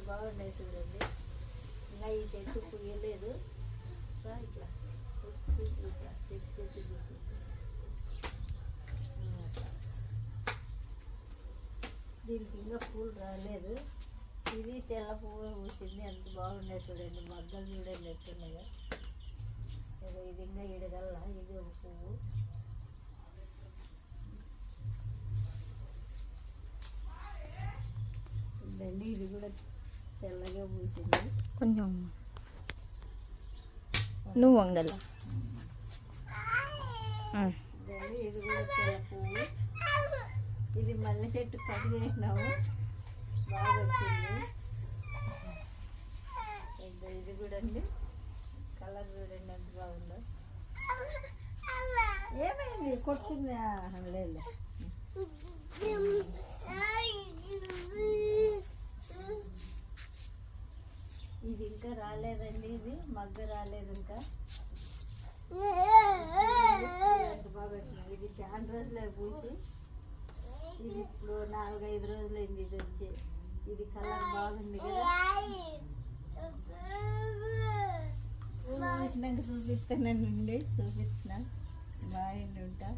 బాగున్నాయి చూడండి. ఇంకా ఈ చెట్టు పుయ్యలేదు. ఇట్లా చెట్టు దీనికి ఇంకా పూలు రాలేదు. ఇది తెల్ల పువ్వు పూసింది. ఎంత బాగున్నాయి చూడండి. మగ్గలు చూడండి ఎట్టున్నాయో. ఇది ఇంకా ఇడగల్లా. ఇది ఒక పువ్వు. చూడండి ఇది కూడా తెల్లగా పూసింది. కొంచెం నువ్వు వంగల. ఇది కూడా తెల్ల పువ్వు. ఇది మల్లె చెట్టు కట్ చేసినాము, బాగా వచ్చింది. ఇది కూడా అండి కలర్ చూడండి ఎంత బాగుందో. ఏమైంది కొట్టుకుందా? లేదు ఇది ఇంకా రాలేదండి. ఇది మగ్గ రాలేదు ఇంకా. బాగా ఇది చాలా రోజులే పూసి, ఇది ఇప్పుడు 4-5 రోజులైంది ఇది వచ్చి. ఇది కలర్ బాగుంది కదా. చూసినాక చూపిస్తానండి. చూపించిన బాగా ఉంటా.